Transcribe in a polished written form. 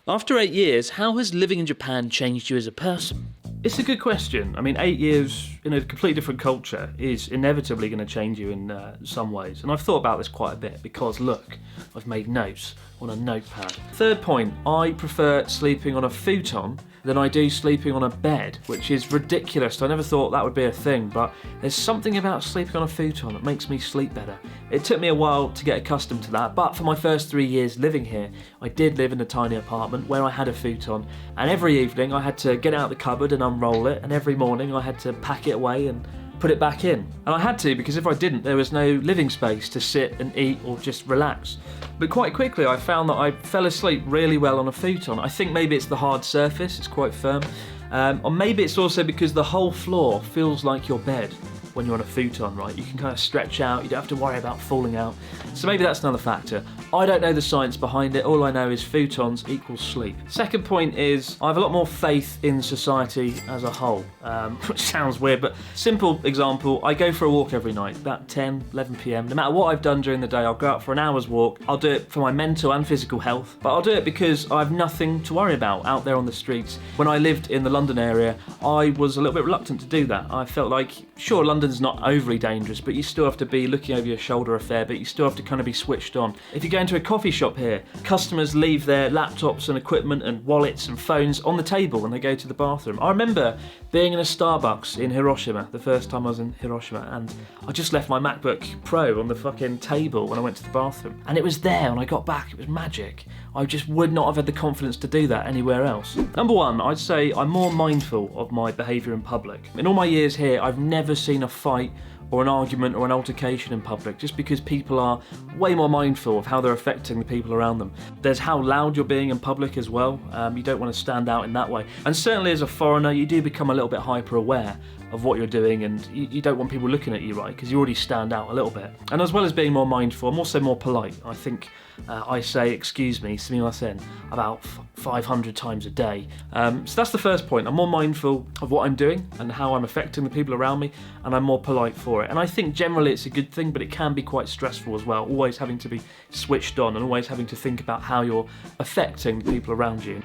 After 8 years, how has living in Japan changed you as a person? It's a good question. I mean, 8 years in a completely different culture is inevitably going to change you in some ways. And I've thought about this quite a bit because, look, I've made notes on a notepad. Third point, I prefer sleeping on a futon than I do sleeping on a bed, which is ridiculous. I never thought that would be a thing, but there's something about sleeping on a futon that makes me sleep better. It took me a while to get accustomed to that, but for my first 3 years living here, I did live in a tiny apartment where I had a futon, and every evening I had to get out the cupboard and unroll it, and every morning I had to pack it away and put it back in. And I had to, because if I didn't, there was no living space to sit and eat or just relax. But quite quickly I found that I fell asleep really well on a futon. I think maybe it's the hard surface, it's quite firm. Or maybe it's also because the whole floor feels like your bed when you're on a futon, right? You can kind of stretch out, you don't have to worry about falling out. So maybe that's another factor. I don't know the science behind it, all I know is futons equals sleep. Second point is, I have a lot more faith in society as a whole, which sounds weird, but simple example, I go for a walk every night, about 10, 11 PM. No matter what I've done during the day, I'll go out for an hour's walk. I'll do it for my mental and physical health, but I'll do it because I have nothing to worry about out there on the streets. When I lived in the London area, I was a little bit reluctant to do that. I felt like, sure, London's not overly dangerous, but you still have to be looking over your shoulder a fair bit. You still have to kind of be switched on. If you go into a coffee shop here, customers leave their laptops and equipment and wallets and phones on the table when they go to the bathroom. I remember being in a Starbucks in Hiroshima, the first time I was in Hiroshima, and I just left my MacBook Pro on the fucking table when I went to the bathroom. And it was there when I got back, it was magic. I just would not have had the confidence to do that anywhere else. Number one, I'd say I'm more mindful of my behaviour in public. In all my years here, I've never seen a fight or an argument or an altercation in public, just because people are way more mindful of how they're affecting the people around them. There's how loud you're being in public as well. You don't want to stand out in that way. And certainly as a foreigner, you do become a little bit hyper aware of what you're doing, and you don't want people looking at you, right? Because you already stand out a little bit. And as well as being more mindful, I'm also more polite. I think I say excuse me, sumimasen, about 500 times a day. So that's the first point. I'm more mindful of what I'm doing and how I'm affecting the people around me, and I'm more polite for it. And I think generally it's a good thing, but it can be quite stressful as well, always having to be switched on and always having to think about how you're affecting the people around you.